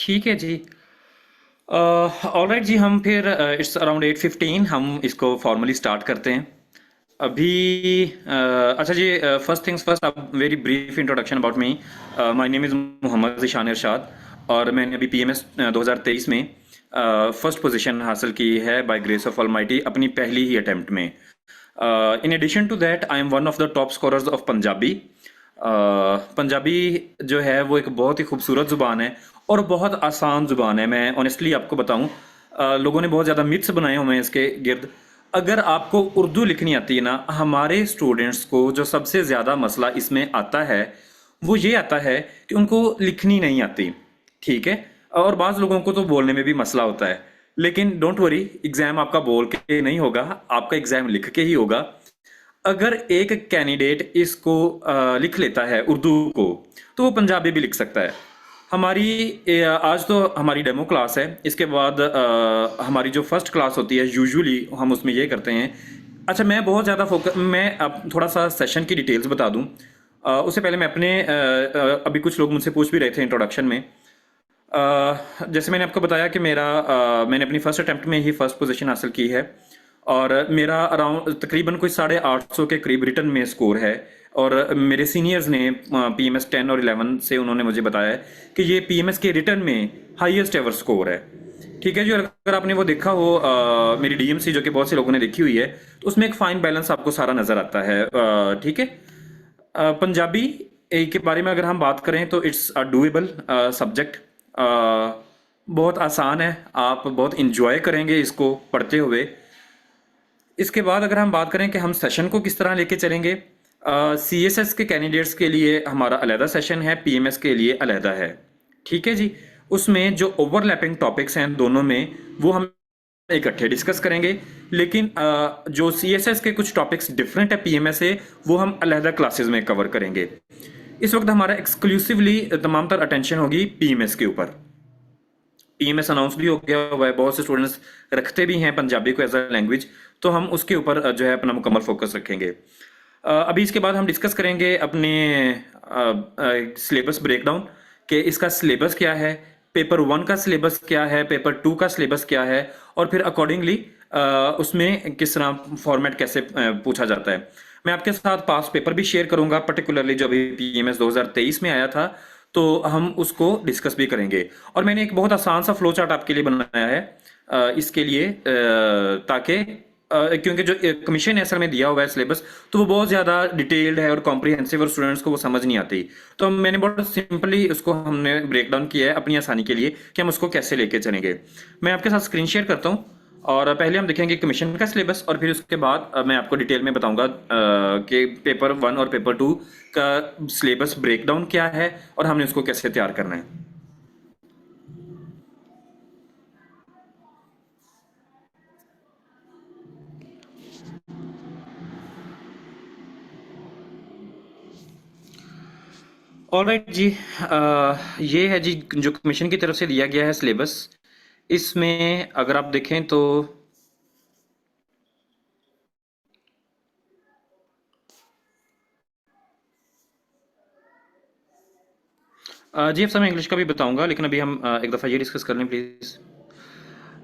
ठीक है जी। ऑलराइट जी, हम फिर इट्स अराउंड 8:15 हम इसको फॉर्मली स्टार्ट करते हैं अभी। अच्छा जी, फर्स्ट थिंग्स फर्स्ट, अब very brief introduction about me. My name is Mohammad Zeeshan Irshad, और मैंने अभी पीएमएस 2023 में फर्स्ट पोजीशन हासिल की है बाय ग्रेस ऑफ ऑलमाइटी अपनी पहली ही अटेम्प्ट में। In addition to that I am one of the top scorers of Punjabi. Punjabi जो है वो एक बहुत ही खूबसूरत ज़ुबान है और बहुत आसान ज़ुबान है। मैं ऑनेस्टली आपको बताऊं, लोगों ने बहुत ज़्यादा मिथ्स बनाए हुए हैं इसके गिर्द। अगर आपको उर्दू लिखनी आती है ना, हमारे स्टूडेंट्स को जो सबसे ज़्यादा मसला इसमें आता है वो ये आता है कि उनको लिखनी नहीं आती। ठीक है, और बाज़ लोगों को तो बोलने में भी मसला होता है। लेकिन डोंट वरी, एग्ज़ाम आपका बोल के नहीं होगा, आपका एग्ज़ाम लिख के ही होगा। अगर एक कैंडिडेट इसको लिख लेता है उर्दू को, तो वो पंजाबी भी लिख सकता है। हमारी आज तो हमारी डेमो क्लास है, इसके बाद हमारी जो फर्स्ट क्लास होती है यूजुअली हम उसमें ये करते हैं। अच्छा, मैं बहुत ज़्यादा फोकस, मैं अब थोड़ा सा सेशन की डिटेल्स बता दूं। उससे पहले मैं अपने अभी कुछ लोग मुझसे पूछ भी रहे थे इंट्रोडक्शन में। जैसे मैंने आपको बताया कि मैंने अपनी फर्स्ट अटेम्प्ट में ही फर्स्ट पोजीशन हासिल की है, और मेरा अराउंड तकरीबन कोई 850 के करीब रिटर्न में स्कोर है। और मेरे सीनियर्स ने पीएमएस 10 और 11 से उन्होंने मुझे बताया है कि ये पीएमएस के रिटर्न में हाईएस्ट एवर स्कोर है। ठीक है जी, और अगर आपने वो देखा हो मेरी डीएमसी जो कि बहुत से लोगों ने देखी हुई है, तो उसमें एक फाइन बैलेंस आपको सारा नज़र आता है। ठीक है। पंजाबी के बारे में अगर हम बात करें तो इट्स अ डूएबल सब्जेक्ट। बहुत आसान है, आप बहुत इंजॉय करेंगे इसको पढ़ते हुए। इसके बाद अगर हम बात करें कि हम सेशन को किस तरह लेके चलेंगे, सीएसएस के कैंडिडेट्स के लिए हमारा अलहदा सेशन है, पीएमएस के लिए अलहदा है। ठीक है जी। उसमें जो ओवरलैपिंग टॉपिक्स हैं दोनों में, वो हम इकट्ठे डिस्कस करेंगे। लेकिन जो सीएसएस के कुछ टॉपिक्स डिफरेंट है पीएमएस से, वो हम अलहदा क्लासेस में कवर करेंगे। इस वक्त हमारा एक्सक्लूसिवली तमाम तर अटेंशन होगी पीएमएस के ऊपर। पीएमएस अनाउंस भी हो गया हुआ है, बहुत से स्टूडेंट्स रखते भी हैं पंजाबी को एज अ लैंग्वेज, तो हम उसके ऊपर जो है अपना मुकम्मल फोकस रखेंगे। अभी इसके बाद हम डिस्कस करेंगे अपने सिलेबस ब्रेकडाउन, कि इसका सिलेबस क्या है, पेपर 1 का सिलेबस क्या है, पेपर 2 का सिलेबस क्या है, और फिर अकॉर्डिंगली उसमें किस तरह फॉर्मेट कैसे पूछा जाता है। मैं आपके साथ पास पेपर भी शेयर करूंगा, पर्टिकुलरली जो अभी पीएमएस 2023 में आया था, तो हम उसको डिस्कस भी करेंगे। और मैंने एक बहुत आसान सा फ्लो चार्ट आपके लिए बनाया है इसके लिए, ताकि क्योंकि जो कमीशन असल में दिया हुआ है सिलेबस, तो वो बहुत ज़्यादा डिटेल्ड है और कॉम्प्रिहेंसिव, और स्टूडेंट्स को वो समझ नहीं आती। तो मैंने बहुत सिंपली उसको हमने ब्रेक डाउन किया है अपनी आसानी के लिए कि हम उसको कैसे लेके चलेंगे। मैं आपके साथ स्क्रीन शेयर करता हूँ, और पहले हम देखेंगे कमीशन का सिलेबस, और फिर उसके बाद मैं आपको डिटेल में बताऊंगा कि पेपर 1 और पेपर 2 का सिलेबस ब्रेकडाउन क्या है और हमने उसको कैसे तैयार करना है। ऑलराइट जी, ये है जी जो कमीशन की तरफ से दिया गया है सिलेबस। इसमें अगर आप देखें तो जी, अब मैं इंग्लिश का भी बताऊंगा, लेकिन अभी हम एक दफ़ा ये डिस्कस कर लें प्लीज़।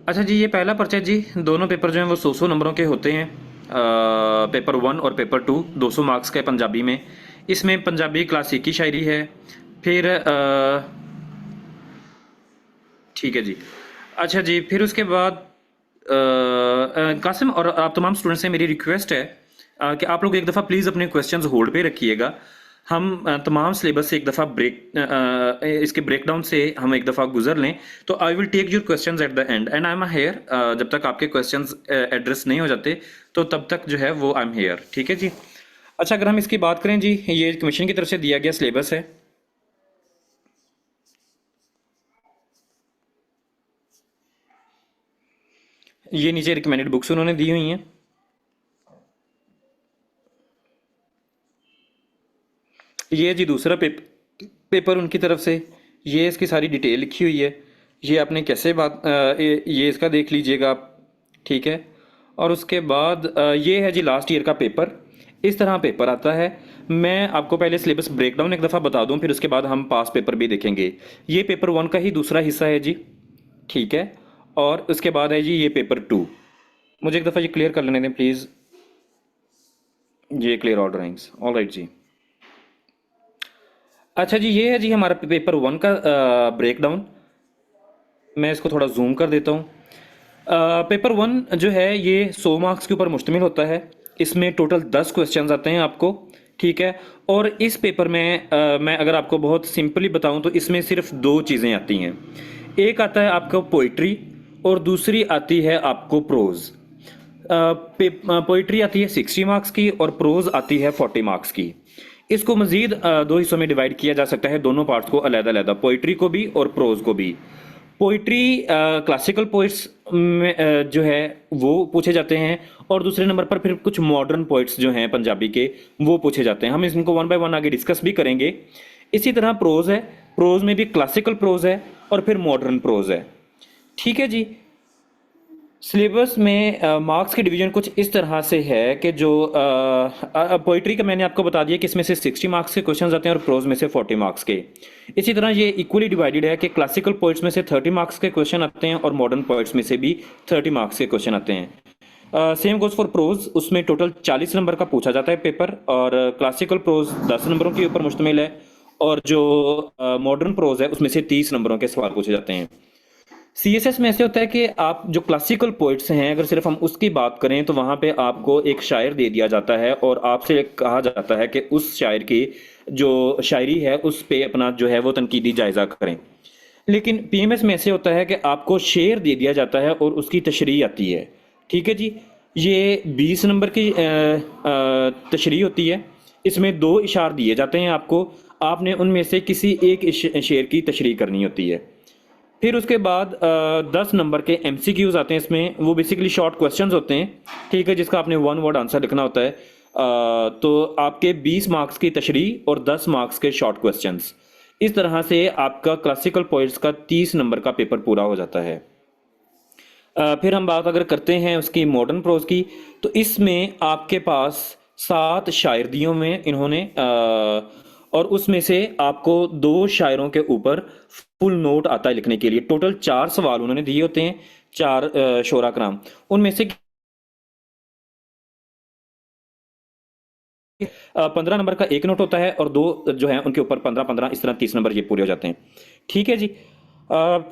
अच्छा जी, ये पहला पर्चा जी, दोनों पेपर जो हैं वो 100 नंबरों के होते हैं। पेपर 1 और पेपर 2 200 मार्क्स का है पंजाबी में। इसमें पंजाबी क्लासिकी शायरी है। फिर ठीक है जी। अच्छा जी, फिर उसके बाद कासिम और आप तमाम स्टूडेंट्स से मेरी रिक्वेस्ट है कि आप लोग एक दफ़ा प्लीज़ अपने क्वेश्चंस होल्ड पे रखिएगा। हम तमाम सिलेबस से एक दफ़ा इसके ब्रेकडाउन से हम एक दफ़ा गुजर लें, तो I will take your questions at the end and I am here. जब तक आपके क्वेश्चंस एड्रेस नहीं हो जाते, तो तब तक जो है वो आई एम हेयर। ठीक है जी। अच्छा, अगर हम इसकी बात करें जी, ये कमीशन की तरफ से दिया गया सिलेबस है। ये नीचे रिकमेंडेड बुक्स उन्होंने दी हुई हैं। ये जी दूसरा पेपर उनकी तरफ से, ये इसकी सारी डिटेल लिखी हुई है। ये आपने कैसे ये इसका देख लीजिएगा आप। ठीक है। और उसके बाद ये है जी लास्ट ईयर का पेपर। इस तरह पेपर आता है। मैं आपको पहले सिलेबस ब्रेकडाउन एक दफ़ा बता दूं, फिर उसके बाद हम पास पेपर भी देखेंगे। ये पेपर 1 का ही दूसरा हिस्सा है जी, ठीक है। और उसके बाद है जी ये पेपर 2। मुझे एक दफ़ा ये क्लियर कर लेने दें प्लीज़। ये clear all drawings, all right जी। अच्छा जी, ये है जी हमारा पेपर 1 का ब्रेकडाउन। मैं इसको थोड़ा जूम कर देता हूँ। पेपर 1 जो है ये 100 मार्क्स के ऊपर मुश्तमिल होता है। इसमें टोटल 10 क्वेश्चंस आते हैं आपको, ठीक है। और इस पेपर में मैं अगर आपको बहुत सिंपली बताऊं तो इसमें सिर्फ दो चीज़ें आती हैं। एक आता है आपको पोइट्री और दूसरी आती है आपको प्रोज। पोइट्री आती है 60 मार्क्स की और प्रोज आती है 40 मार्क्स की। इसको मजीद दो हिस्सों में डिवाइड किया जा सकता है, दोनों पार्ट्स को अलग-अलग, पोइट्री को भी और प्रोज को भी। पोइट्री क्लासिकल पोइट्स में जो है वो पूछे जाते हैं, और दूसरे नंबर पर फिर कुछ मॉडर्न पोइट्स जो हैं पंजाबी के वो पूछे जाते हैं। हम इनको वन बाय वन आगे डिस्कस भी करेंगे। इसी तरह प्रोज है, प्रोज में भी क्लासिकल प्रोज है और फिर मॉडर्न प्रोज है, ठीक है जी। सिलेबस में मार्क्स की डिवीजन कुछ इस तरह से है कि जो पोइट्री का मैंने आपको बता दिया कि इसमें से 60 मार्क्स के क्वेश्चंस आते हैं और प्रोज में से 40 मार्क्स के। इसी तरह ये इक्वली डिवाइडेड है कि क्लासिकल पोइट्स में से 30 मार्क्स के क्वेश्चन आते हैं और मॉडर्न पोइट्स में से भी 30 मार्क्स के क्वेश्चन आते हैं। सेम गोज फॉर प्रोज, उसमें टोटल 40 नंबर का पूछा जाता है पेपर, और क्लासिकल प्रोज 10 नंबरों के ऊपर मुश्तमिल है, और जो मॉडर्न प्रोज है उसमें से 30 नंबरों के सवाल पूछे जाते हैं। सीएसएस में ऐसे होता है कि आप जो क्लासिकल पोइट्स हैं अगर सिर्फ हम उसकी बात करें तो वहाँ पे आपको एक शायर दे दिया जाता है और आपसे कहा जाता है कि उस शायर की जो शायरी है उस पे अपना जो है वो तनकीदी जायज़ा करें। लेकिन पीएमएस में ऐसे होता है कि आपको शेर दे दिया जाता है और उसकी तशरीह आती है, ठीक है जी। ये 20 नंबर की तशरीह होती है। इसमें 2 इशार दिए जाते हैं आपको, आपने उनमें से किसी एक शेर की तशरीह करनी होती है। फिर उसके बाद 10 नंबर के एमसीक्यूज आते हैं इसमें, वो बेसिकली शॉर्ट क्वेश्चंस होते हैं, ठीक है, जिसका आपने 1 वर्ड आंसर लिखना होता है। तो आपके 20 मार्क्स की तशरीह और 10 मार्क्स के शॉर्ट क्वेश्चंस, इस तरह से आपका क्लासिकल पोइट्स का 30 नंबर का पेपर पूरा हो जाता है। फिर हम बात अगर करते हैं उसकी मॉडर्न प्रोज की, तो इसमें आपके पास 7 शायर दियों में इन्होंने और उसमें से आपको 2 शायरों के ऊपर फुल नोट आता है लिखने के लिए। टोटल 4 सवाल उन्होंने दिए होते हैं, 4 शोरा कराम, उनमें से 15 नंबर का एक नोट होता है और 2 जो है उनके ऊपर 15-15, इस तरह 30 नंबर ये पूरे हो जाते हैं, ठीक है जी।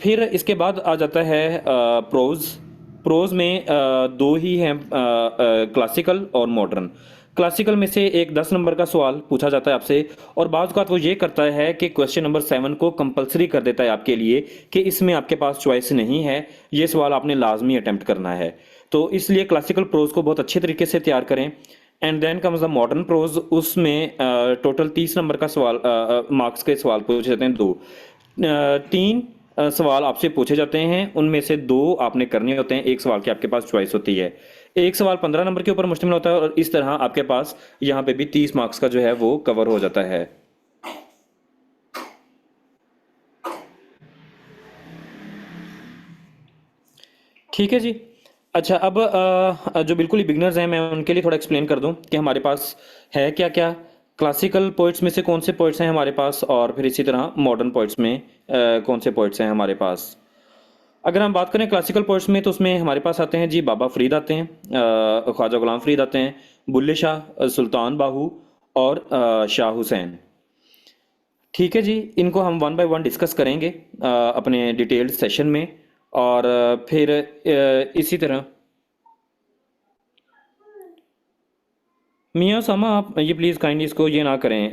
फिर इसके बाद आ जाता है प्रोज। प्रोज में 2 ही हैं, क्लासिकल और मॉडर्न। क्लासिकल में से एक 10 नंबर का सवाल पूछा जाता है आपसे, और बाज़ औक़ात वो ये करता है कि क्वेश्चन नंबर 7 को कंपलसरी कर देता है आपके लिए कि इसमें आपके पास चॉइस नहीं है, ये सवाल आपने लाजमी अटैम्प्ट करना है। तो इसलिए क्लासिकल प्रोज को बहुत अच्छे तरीके से तैयार करें। And then comes the modern prose, उसमें टोटल 30 नंबर का सवाल मार्क्स के सवाल पूछे जाते हैं, 3 सवाल आपसे पूछे जाते हैं, उनमें से 2 आपने करने होते हैं, एक सवाल की आपके पास चॉइस होती है। एक सवाल 15 नंबर के ऊपर मुश्तमिल होता है, और इस तरह आपके पास यहाँ पे भी 30 मार्क्स का जो है वो कवर हो जाता है। ठीक है जी। अच्छा, अब जो बिल्कुल ही बिगनर्स हैं मैं उनके लिए थोड़ा एक्सप्लेन कर दूं कि हमारे पास है क्या क्या। क्लासिकल पोइट्स में से कौन से पोइट्स हैं हमारे पास, और फिर इसी तरह मॉडर्न पोइट्स में कौन से पोइट्स हैं हमारे पास। अगर हम बात करें क्लासिकल पोइट्स में तो उसमें हमारे पास आते हैं जी बाबा फरीद आते हैं, ख्वाजा गुलाम फरीद आते हैं, बुल्ले शाह, सुल्तान बाहू और शाह हुसैन, ठीक है जी। इनको हम वन बाय वन डिस्कस करेंगे अपने डिटेल्ड सेशन में। और फिर इसी तरह मियाँ सामा, आप ये प्लीज़ काइंडली इसको ये ना करें,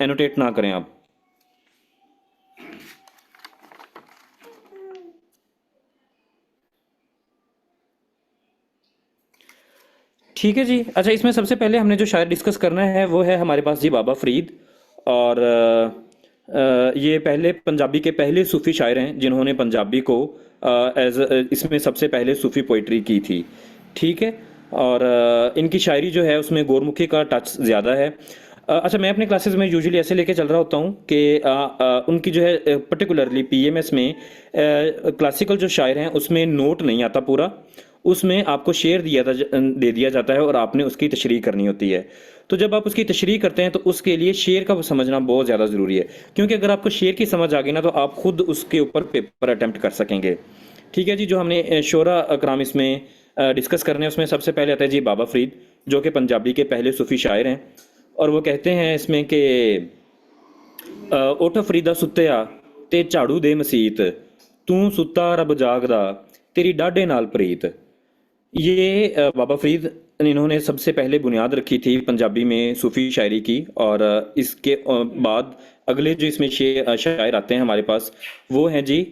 एनोटेट ना करें आप। ठीक है जी। अच्छा, इसमें सबसे पहले हमने जो शायर डिस्कस करना है वो है हमारे पास जी बाबा फरीद, और ये पहले पंजाबी के पहले सूफ़ी शायर हैं जिन्होंने पंजाबी को एज इसमें सबसे पहले सूफ़ी पोइट्री की थी, ठीक है। और इनकी शायरी जो है उसमें गोरमुखी का टच ज़्यादा है। अच्छा, मैं अपने क्लासेस में यूजुअली ऐसे लेके चल रहा होता हूँ कि उनकी जो है पर्टिकुलरली पीएमएस में क्लासिकल जो शायर हैं उसमें नोट नहीं आता पूरा, उसमें आपको शेर दे दिया जाता है और आपने उसकी तशरीह करनी होती है। तो जब आप उसकी तशरीह करते हैं तो उसके लिए शेर का समझना बहुत ज़्यादा ज़रूरी है, क्योंकि अगर आपको शेर की समझ आ गई ना तो आप खुद उसके ऊपर पेपर अटैम्प्ट कर सकेंगे। ठीक है जी, जो हमने शोरा कराम इसमें डिस्कस करने हैं उसमें सबसे पहले आता है जी बाबा फरीद, जो कि पंजाबी के पहले सूफी शायर हैं। और वो कहते हैं इसमें कि उठ फरीदा सुत्तिया ते झाड़ू दे मसीत, तू सुत्ता रब जागदा तेरी डाढे नाल प्रीत। ये बाबा फरीद इन्होंने सबसे पहले बुनियाद रखी थी पंजाबी में सूफ़ी शायरी की। और इसके बाद अगले जो इसमें शायर आते हैं हमारे पास, वो हैं जी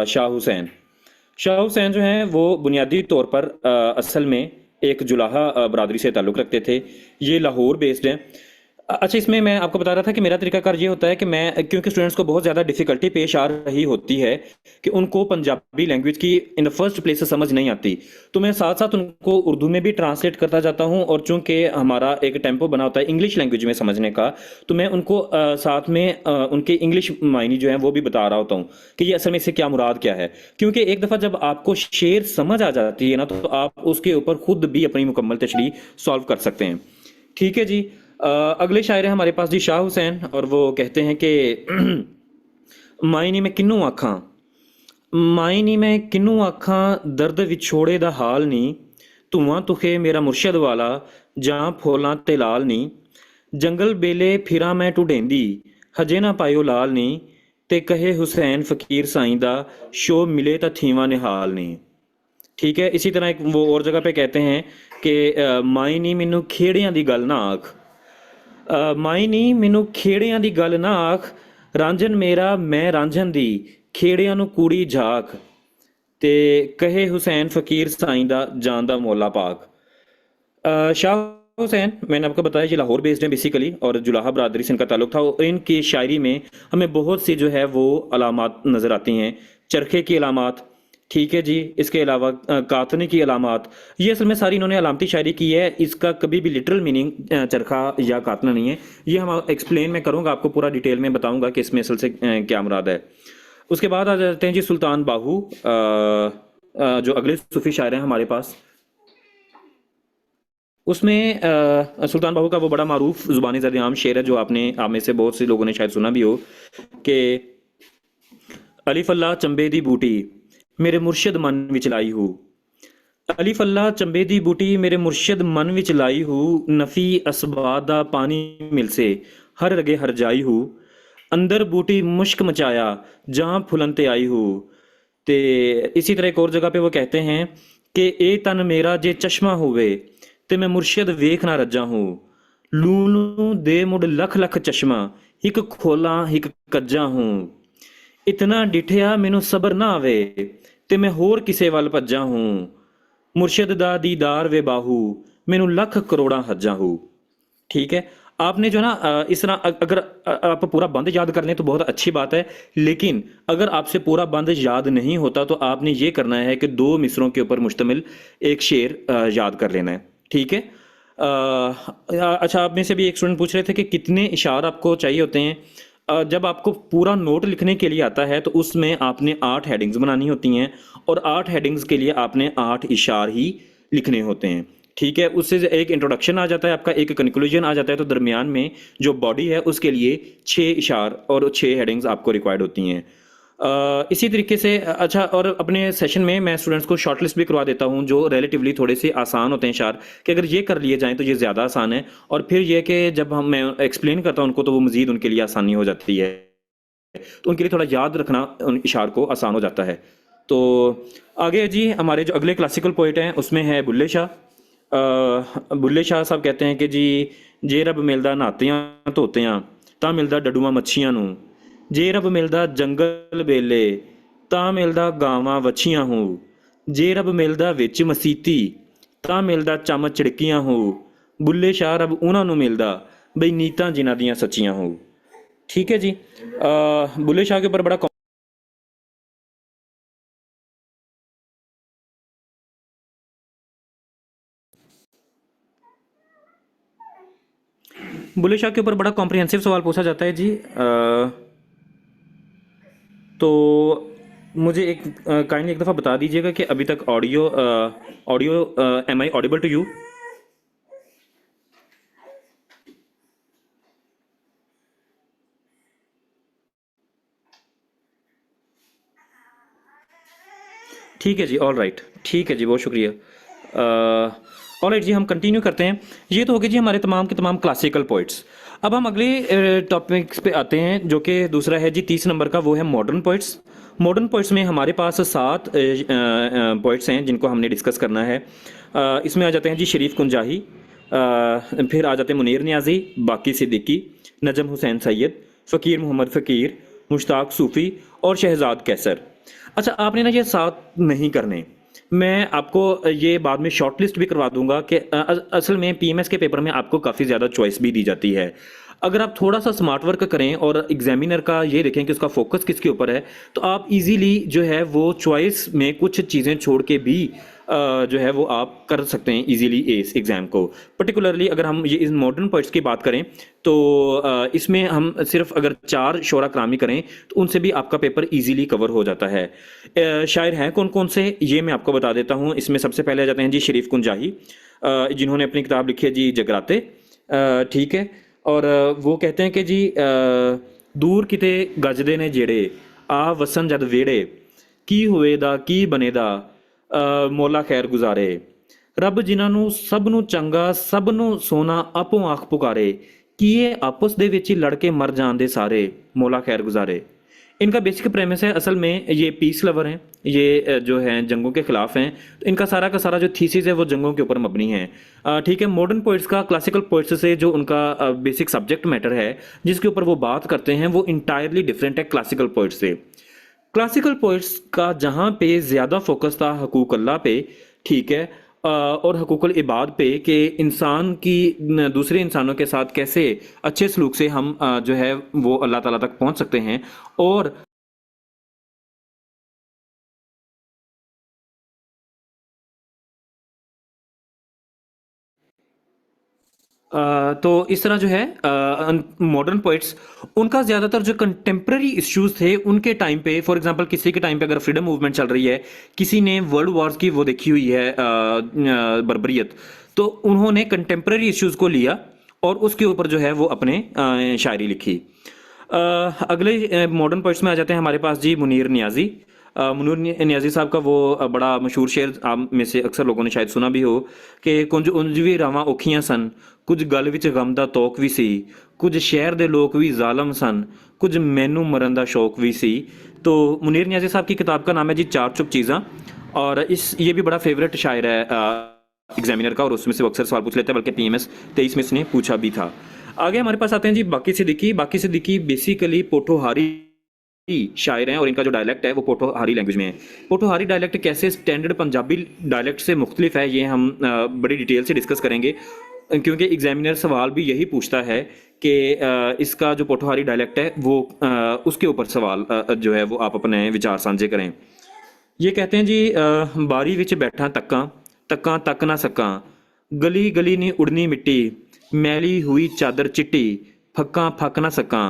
शाह हुसैन। शाह हुसैन जो हैं वो बुनियादी तौर पर असल में एक जुलाहा बरादरी से ताल्लुक़ रखते थे। ये लाहौर बेस्ड हैं। अच्छा, इसमें मैं आपको बता रहा था कि मेरा तरीकाकार ये होता है कि मैं, क्योंकि स्टूडेंट्स को बहुत ज़्यादा डिफ़िकल्टी पेश आ रही होती है कि उनको पंजाबी लैंग्वेज की इन द फर्स्ट प्लेस से समझ नहीं आती, तो मैं साथ साथ उनको उर्दू में भी ट्रांसलेट करता जाता हूँ। और चूंकि हमारा एक टेम्पो बना होता है इंग्लिश लैंग्वेज में समझने का, तो मैं उनको साथ में उनके इंग्लिश मायनी जो है वो भी बता रहा होता हूँ कि ये असल में इससे क्या मुराद क्या है। क्योंकि एक दफ़ा जब आपको शेर समझ आ जाती है ना, तो आप उसके ऊपर खुद भी अपनी मुकम्मल तशरीह सॉल्व कर सकते हैं। ठीक है जी। अगले शायर हैं हमारे पास जी शाह हुसैन, और वो कहते हैं कि मायनी में किन्नू आखां, मायनी में किन्नू आखां दर्द विछोड़े दा हाल नी, धुआं तुखे मेरा मुर्शद वाला जां फौलां ते लाल नी, जंगल बेले फिरा मैं ढूंढेंदी हजे ना पायो लाल नी, ते कहे हुसैन फकीर साईं दा शो मिले ता थीवा निहाल नी। ठीक है, इसी तरह एक वो और जगह पे कहते हैं कि माई नी मैनू खेड़ियां दी गल ना आख, माई नी मैनू खेड़ियां दी गल ना आख, रांझन मेरा मैं रांझन दी खेड़ियां नू कूड़ी झाक, ते कहे हुसैन फकीर साईं दा जान दा मौला पाक। शाह हुसैन, मैंने आपको बताया ये लाहौर बेस्ड है बेसिकली, और जुलाहा बरादरी से इनका ताल्लुक था। और इनकी शायरी में हमें बहुत सी जो है वो अलामात नज़र आती हैं, चरखे की अलामात। ठीक है जी, इसके अलावा कातने की अलामात। ये असल में सारी इन्होंने अलामती शायरी की है। इसका कभी भी लिटरल मीनिंग चरखा या कातना नहीं है। ये हम एक्सप्लेन मैं करूँगा, आपको पूरा डिटेल में बताऊँगा कि इसमें असल से क्या मुराद है। उसके बाद आ जाते हैं जी सुल्तान बाहू, जो अगले सूफी शायर हैं हमारे पास। उसमें सुल्तान बाहू का वो बड़ा मारूफ ज़ुबानी ज़द-ए-आम शेर है, जो आप में से बहुत से लोगों ने शायद सुना भी हो कि अलिफ अल्लाह चंबे दी बूटी मेरे मुर्शिद मन विच लाई हूँ, अलिफ अल्लाह चंबे दी बूटी मेरे मुर्शिद मन विच लाई हूँ, नफ़ी असबादा पानी मिल से हर रगे हर जाई हूँ, अंदर बूटी मुश्क मचाया जहाँ फुलन ते आई हूँ। ते इसी तरह एक और जगह पे वो कहते हैं कि ए तन मेरा जे चश्मा होवे ते मैं मुर्शिद वेख ना रज्जा हूँ, लूलू दे मुड़ लख लख चश्मा हिक खोला हिक कज्जा हूँ, इतना डिठिया मैनू सबर ना आवे ते मैं होर किसे वल भज्जा हूँ, मुर्शिद दा दीदार वे बाहू मैनू लख करोड़ा हज्जा हूँ। ठीक है, आपने जो ना इस तरह अगर आप पूरा बंद याद कर लें तो बहुत अच्छी बात है, लेकिन अगर आपसे पूरा बंद याद नहीं होता तो आपने ये करना है कि दो मिसरों के ऊपर मुश्तमिल एक शेर याद कर लेना है। ठीक है। अच्छा, आप में से भी एक स्टूडेंट पूछ रहे थे कि कितने इशार आपको चाहिए होते हैं। जब आपको पूरा नोट लिखने के लिए आता है तो उसमें आपने 8 हेडिंग्स बनानी होती हैं, और 8 हेडिंग्स के लिए आपने 8 इशार ही लिखने होते हैं। ठीक है, उससे एक इंट्रोडक्शन आ जाता है आपका, एक कंक्लूजन आ जाता है, तो दरमियान में जो बॉडी है उसके लिए 6 इशार और 6 हेडिंग्स आपको रिक्वायर्ड होती हैं। इसी तरीके से अच्छा, और अपने सेशन में मैं स्टूडेंट्स को शॉर्ट लिस्ट भी करवा देता हूँ जो रिलेटिवली थोड़े से आसान होते हैं इशार, कि अगर ये कर लिए जाएँ तो ये ज़्यादा आसान है, और फिर ये कि जब मैं एक्सप्लेन करता हूँ उनको तो वो मज़ीद उनके लिए आसानी हो जाती है, तो उनके लिए थोड़ा याद रखना उन इशार को आसान हो जाता है। तो आगे जी हमारे जो अगले क्लासिकल पोइट हैं उसमें है बुल्ले शाह। बुल्ले शाह साहब कहते हैं कि जी जे रब मिलदा नहातियां धोतियां तां मिलदा डडूआं मच्छियां नूं, जे रब मिलदा जंगल बेले तां मिलदा गावां वछियां हूं, जे रब मिलदा विच मसीती तां मिलदा चम चिड़कियां हूं, बुल्ले शाह रब उन्हां नूं मिलदा बई नीतां जिन्हां दियां सच्चियां हो। ठीक है जी। बुल्ले शाह के ऊपर बड़ा बुल्ले शाह के ऊपर बड़ा कॉम्प्रिहेंसिव सवाल पूछा जाता है जी। तो मुझे एक काइंडली एक दफ़ा बता दीजिएगा कि अभी तक audio am I audible to you? ठीक है जी, ऑल राइट, ठीक है जी, बहुत शुक्रिया। ऑल राइट जी, हम कंटिन्यू करते हैं। ये तो हो गए जी हमारे तमाम के तमाम क्लासिकल पोइट्स। अब हम अगले टॉपिक्स पे आते हैं, जो कि दूसरा है जी 30 नंबर का, वो है मॉडर्न पोइट्स। मॉडर्न पोइट्स में हमारे पास 7 पोइट्स हैं जिनको हमने डिस्कस करना है। इसमें आ जाते हैं जी शरीफ कुंजाही, फिर आ जाते हैं मुनीर नियाज़ी, बाकी सिद्दीकी, नजम हुसैन सैयद, फ़कीर मोहम्मद फ़कीर, मुश्ताक सूफ़ी और शहजाद कैसर। अच्छा, आपने ना ये 7 नहीं करने, मैं आपको ये बाद में शॉर्ट लिस्ट भी करवा दूंगा कि असल में पीएमएस के पेपर में आपको काफ़ी ज़्यादा चॉइस भी दी जाती है। अगर आप थोड़ा सा स्मार्ट वर्क करें और एग्जामिनर का ये देखें कि उसका फोकस किसके ऊपर है, तो आप इजीली जो है वो चॉइस में कुछ चीज़ें छोड़ के भी जो है वो आप कर सकते हैं इजीली इस एग्ज़ाम को। पर्टिकुलरली अगर हम ये इस मॉडर्न पोइट्स की बात करें तो इसमें हम सिर्फ अगर 4 शोरा करामी करें तो उनसे भी आपका पेपर इजीली कवर हो जाता है। शायर हैं कौन कौन से, ये मैं आपको बता देता हूँ। इसमें सबसे पहले आ जाते हैं जी शरीफ कुंजाही, जिन्होंने अपनी किताब लिखी है जी जगराते। ठीक है, और वो कहते हैं कि जी दूर किते गजदे ने जेड़े आ वसन जद वेड़े की होए दा की बने दा ਮੌਲਾ ਖੈਰ ਗੁਜ਼ਾਰੇ ਰੱਬ ਜਿਨ੍ਹਾਂ ਨੂੰ ਸਭ ਨੂੰ ਚੰਗਾ ਸਭ ਨੂੰ ਸੋਨਾ ਆਪੋ ਆਖ ਪੁਕਾरे कि ये आपस दे विच ही लड़ के मर जाते सारे मौला खैर गुजारे। इनका बेसिक प्रेमिस है, असल में ये पीस लवर हैं, ये जो है जंगों के खिलाफ हैं, तो इनका सारा का सारा जो थीसिस है वो जंगों के ऊपर मबनी है। ठीक है, मॉडर्न पोइट्स का क्लासिकल पोइट्स से जो उनका बेसिक सब्जेक्ट मैटर है जिसके ऊपर वो बात करते हैं वो इंटायरली डिफरेंट है क्लासिकल पोइट्स से। क्लासिकल पोइट्स का जहाँ पे ज़्यादा फोकस था हकूक़ अल्लाह पे, ठीक है, और हकूक़ुल इबाद पे कि इंसान की दूसरे इंसानों के साथ कैसे अच्छे सलूक से हम जो है वो अल्लाह ताला तक पहुँच सकते हैं। और तो इस तरह जो है मॉडर्न पोइट्स उनका ज़्यादातर जो कंटेम्प्रेरी इश्यूज थे उनके टाइम पे, फॉर एग्जांपल किसी के टाइम पे अगर फ्रीडम मूवमेंट चल रही है, किसी ने वर्ल्ड वॉर्स की वो देखी हुई है बर्बरियत, तो उन्होंने कंटेम्प्रेरी इश्यूज को लिया और उसके ऊपर जो है वो अपने शायरी लिखी। अगले मॉडर्न पोइट्स में आ जाते हैं हमारे पास जी मुनीर नियाज़ी। मुनीर नियाज़ी साहब का वो बड़ा मशहूर शेर आप में से अक्सर लोगों ने शायद सुना भी हो कि कुंज उंज भी रावां औखियां सन, कुछ गल विच गम दा तोक भी सी, कुछ शहर दे लोग भी जालम सन, कुछ मैनू मरन दा शौक भी सी। तो मुनीर नियाज़ी साहब की किताब का नाम है जी चार चुप चीज़ां, और ये भी बड़ा फेवरेट शायर है एग्जामिनर का, और उसमें से वो अक्सर सवाल पूछ लेते हैं, बल्कि पीएमएस 23 में इसने पूछा भी था। आगे हमारे पास आते हैं जी बाकी सिद्दीकी। बाकी सिद्दीकी बेसिकली पोठोहारी शायर हैं और इनका जो डायलेक्ट है वो पोठोहारी लैंग्वेज में है। पोठोहारी डायलेक्ट कैसे स्टैंडर्ड पंजाबी डायलेक्ट से मुख्तलिफ है, ये हम बड़ी डिटेल से डिस्कस करेंगे, क्योंकि एग्जामिनर सवाल भी यही पूछता है कि इसका जो पोठोहारी डायलेक्ट है वो उसके ऊपर सवाल जो है वो आप अपने विचार साझे करें। ये कहते हैं जी बारी विच बैठा तक्का तक्का तक ना सका, गली गली नी उड़नी मिट्टी, मैली हुई चादर चिट्टी, फक्का फक ना सका,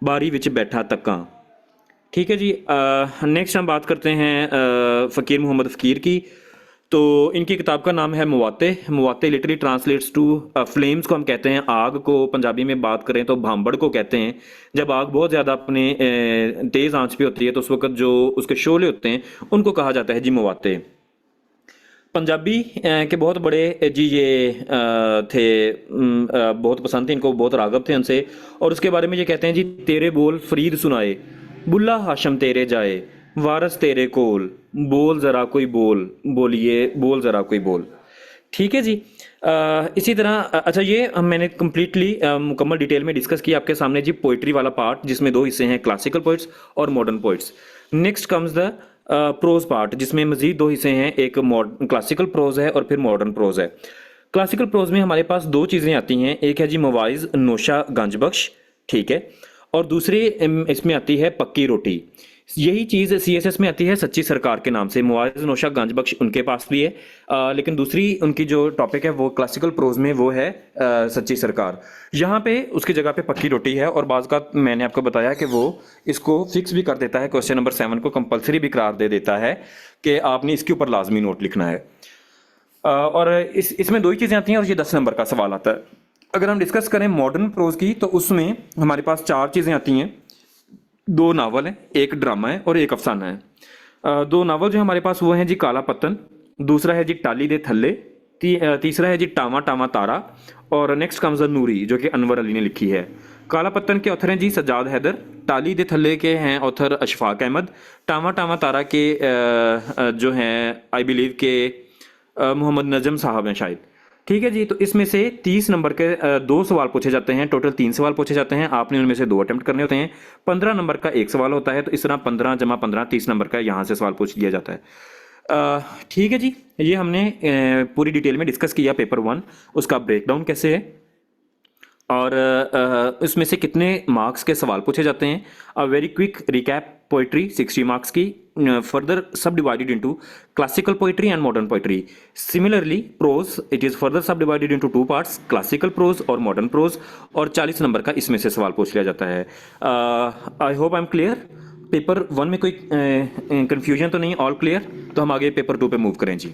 बारी विच बैठा तक्का। ठीक है जी, नेक्स्ट हम बात करते हैं फ़कीर मोहम्मद फ़कीर की। तो इनकी किताब का नाम है मुवाते। मुवाते लिटरली ट्रांसलेट्स टू फ्लेम्स को हम कहते हैं, आग को पंजाबी में बात करें तो भांबड़ को कहते हैं। जब आग बहुत ज़्यादा अपने तेज़ आंच पे होती है तो उस वक्त जो उसके शोले होते हैं उनको कहा जाता है जी मुवाते। पंजाबी के बहुत बड़े जी ये थे, बहुत पसंद थे इनको, बहुत राग़ब थे उनसे। और उसके बारे में ये कहते हैं जी तेरे बोल फरीद सुनाए, बुल्ला हाशम तेरे जाए, वारस तेरे कोल, बोल ज़रा कोई बोल, बोलिए बोल ज़रा कोई बोल। ठीक है जी, इसी तरह अच्छा ये मैंने कम्प्लीटली मुकम्मल डिटेल में डिस्कस किया आपके सामने जी पोइट्री वाला पार्ट, जिसमें 2 हिस्से हैं, क्लासिकल पोइट्स और modern poets. Next comes the prose part, जिसमें मजीद 2 हिस्से हैं, एक क्लासिकल प्रोज है और फिर मॉडर्न प्रोज है। क्लासिकल प्रोज में हमारे पास 2 चीज़ें आती हैं, एक है जी मवाइज नौशा गंजबख्श, ठीक है, और दूसरी इसमें आती है पक्की रोटी। यही चीज़ सीएसएस में आती है सच्ची सरकार के नाम से। मुआज़ नौशा गंजबख्श उनके पास भी है, लेकिन दूसरी उनकी जो टॉपिक है वो क्लासिकल प्रोज में वो है सच्ची सरकार। यहाँ पे उसकी जगह पे पक्की रोटी है, और बाज़ का मैंने आपको बताया कि वो इसको फिक्स भी कर देता है, क्वेश्चन नंबर 7 को कंपलसरी भी करार दे देता है कि आपने इसके ऊपर लाजमी नोट लिखना है। और इसमें 2 ही चीज़ें आती हैं और ये 10 नंबर का सवाल आता है। अगर हम डिस्कस करें मॉडर्न प्रोज की तो उसमें हमारे पास 4 चीज़ें आती हैं, 2 नावल हैं, एक ड्रामा है और एक अफसाना है। दो नावल जो हमारे पास वो हैं जी काला पत्तन, दूसरा है जी टाली दे थल्ले, तीसरा है जी टामा टामा तारा, और नेक्स्ट कम्स द नूरी जो कि अनवर अली ने लिखी है। काला पत्तन के ऑथर हैं जी सज्जाद हैदर, टाली दे थल्ले के हैं ऑथर अशफाक अहमद, टामा टामा तारा के जो हैं आई बिलीव के मोहम्मद नजम साहब हैं शायद। ठीक है जी, तो इसमें से 30 नंबर के दो सवाल पूछे जाते हैं, टोटल 3 सवाल पूछे जाते हैं, आपने उनमें से 2 अटेम्प्ट करने होते हैं। 15 नंबर का एक सवाल होता है, तो इस तरह 15 जमा 15 30 नंबर का यहाँ से सवाल पूछ लिया जाता है। ठीक है जी, ये हमने पूरी डिटेल में डिस्कस किया पेपर 1, उसका ब्रेकडाउन कैसे है और इसमें से कितने मार्क्स के सवाल पूछे जाते हैं। A very quick recap, poetry 60 marks की, further subdivided into classical poetry and modern poetry. Similarly prose it is further subdivided into 2 parts, classical prose और मॉडर्न प्रोज, और 40 नंबर का इसमें से सवाल पूछ लिया जाता है। I hope I am clear. Paper 1 में कोई कंफ्यूजन तो नहीं, ऑल क्लियर। तो हम आगे पेपर 2 पे मूव करें जी।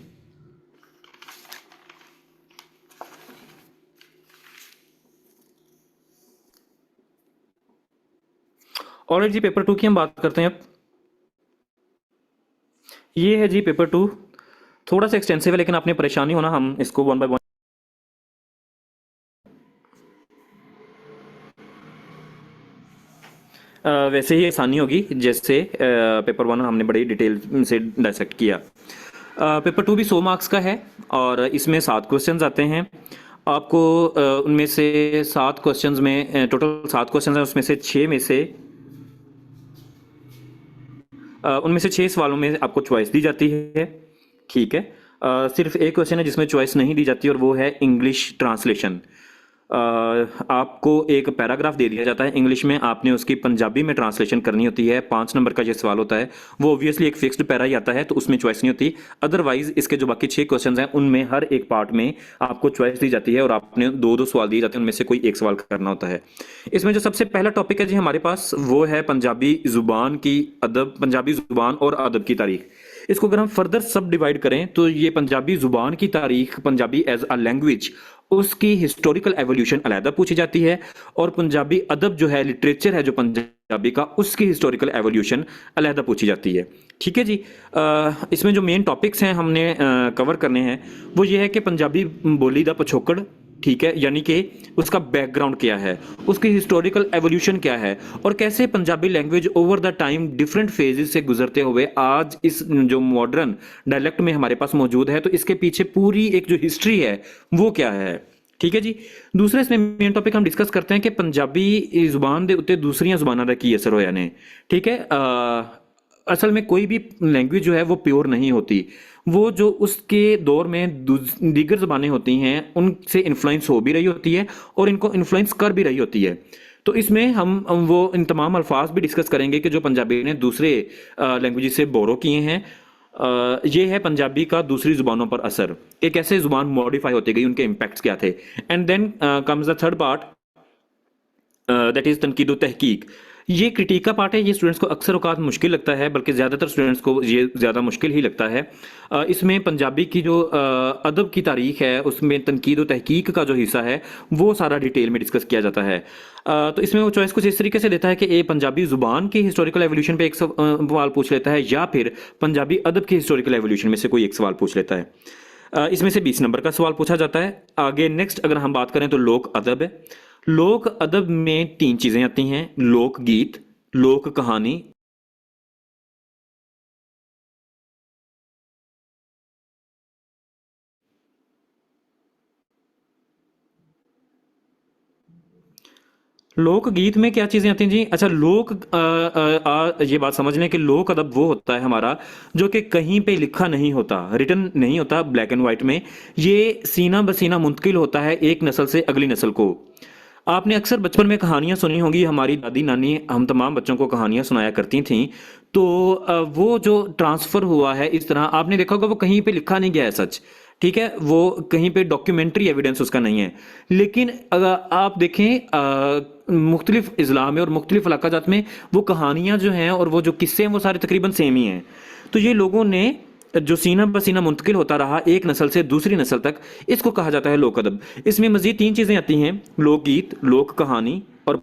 ऑलराइट जी, पेपर 2 की हम बात करते हैं अब। ये है जी पेपर 2, थोड़ा सा एक्सटेंसिव है लेकिन आपने परेशानी होना, हम इसको 1 बाय 1। वैसे ही आसानी होगी जैसे पेपर 1 हमने बड़ी डिटेल से डायसेक्ट किया। पेपर 2 भी 100 मार्क्स का है और इसमें 7 क्वेश्चंस आते हैं। आपको उनमें से 7 क्वेश्चंस में टोटल 7 क्वेश्चंस हैं, उसमें से 6 में से उनमें से 6 सवालों में आपको चॉइस दी जाती है। ठीक है, सिर्फ एक क्वेश्चन है जिसमें चॉइस नहीं दी जाती और वो है इंग्लिश ट्रांसलेशन। आपको एक पैराग्राफ दे दिया जाता है इंग्लिश में, आपने उसकी पंजाबी में ट्रांसलेशन करनी होती है। 5 नंबर का ये सवाल होता है, वो ऑब्वियसली एक फिक्स्ड पैरा ही आता है तो उसमें चॉइस नहीं होती। अदरवाइज इसके जो बाकी 6 क्वेश्चन हैं उनमें हर एक पार्ट में आपको चॉइस दी जाती है और आपने 2-2 सवाल दिए जाते हैं, उनमें से कोई एक सवाल करना होता है। इसमें जो सबसे पहला टॉपिक है जी हमारे पास वो है पंजाबी जुबान की अदब, पंजाबी जुबान और अदब की तारीख। इसको अगर हम फर्दर सब डिवाइड करें तो ये पंजाबी जुबान की तारीख, पंजाबी एज अ लैंग्वेज, उसकी हिस्टोरिकल एवोल्यूशन अलहदा पूछी जाती है, और पंजाबी अदब जो है, लिटरेचर है जो पंजाबी का, उसकी हिस्टोरिकल एवोल्यूशन अलहदा पूछी जाती है। ठीक है जी, इसमें जो मेन टॉपिक्स हैं हमने कवर करने हैं वो ये है कि पंजाबी बोली दा पछोकड़, ठीक है, यानी कि उसका बैकग्राउंड क्या है, उसकी हिस्टोरिकल एवोल्यूशन क्या है, और कैसे Punjabi language over the time different phases से गुजरते हुए आज इस जो मॉडर्न डायलेक्ट में हमारे पास मौजूद है, तो इसके पीछे पूरी एक जो हिस्ट्री है वो क्या है। ठीक है जी, दूसरे इसमें मेन टॉपिक हम डिस्कस करते हैं कि पंजाबी जुबान के उत्ते दूसरियां जुबानों का की असर होया ने। ठीक है, असल में कोई भी लैंग्वेज जो है वो प्योर नहीं होती, वो जो उसके दौर में दीगर ज़बानें होती हैं उनसे इन्फ्लुएंस हो भी रही होती है और इनको इन्फ्लुएंस कर भी रही होती है। तो इसमें हम वो इन तमाम अल्फाज भी डिस्कस करेंगे कि जो पंजाबी ने दूसरे लैंग्वेज से बोरो किए हैं। ये है पंजाबी का दूसरी ज़ुबानों पर असर, कि कैसे ज़ुबान मॉडिफाई होती गई, उनके इम्पैक्ट्स क्या थे। And then comes the third part, that is तनकीद तहकीक। ये क्रिटिक का पार्ट है, ये स्टूडेंट्स को अक्सर औकात मुश्किल लगता है, बल्कि ज़्यादातर स्टूडेंट्स को ये ज़्यादा मुश्किल ही लगता है। इसमें पंजाबी की जो अदब की तारीख है उसमें तनकीद व तहकीक का जो हिस्सा है वो सारा डिटेल में डिस्कस किया जाता है। तो इसमें वो चॉइस कुछ इस तरीके से देता है कि ए पंजाबी ज़ुबान की हिस्टोरिकल एवोल्यूशन पे एक सवाल पूछ लेता है, या फिर पंजाबी अदब की हिस्टोरिकल एवोल्यूशन में से कोई एक सवाल पूछ लेता है। इसमें से 20 नंबर का सवाल पूछा जाता है। आगे नेक्स्ट अगर हम बात करें तो लोक अदब है। लोक अदब में 3 चीज़ें आती हैं, लोक गीत, लोक कहानी। लोक गीत में क्या चीज़ें आती हैं जी? अच्छा, लोक ये बात समझ लें कि लोक अदब वो होता है हमारा जो कि कहीं पे लिखा नहीं होता, रिटन नहीं होता ब्लैक एंड वाइट में, ये सीना बसीना मुंतकिल होता है एक नस्ल से अगली नस्ल को। आपने अक्सर बचपन में कहानियां सुनी होंगी, हमारी दादी नानी हम तमाम बच्चों को कहानियां सुनाया करती थीं। तो वो जो ट्रांसफ़र हुआ है इस तरह, आपने देखा होगा वो कहीं पे लिखा नहीं गया है सच, ठीक है, वो कहीं पे डॉक्यूमेंट्री एविडेंस उसका नहीं है। लेकिन अगर आप देखें मुख्तलिफ इज़्ला में और मुख्तलिफ इलाक़ाजात में वो कहानियाँ जो हैं और वो जो किस्से हैं वो सारे तकरीबन सेम ही हैं। तो ये लोगों ने जो सीना बसीना मुंतकिल होता रहा एक नस्ल से दूसरी नस्ल तक, इसको कहा जाता है लोक अदब। इसमें मज़ीद 3 चीज़ें आती हैं, लोकगीत, लोक कहानी और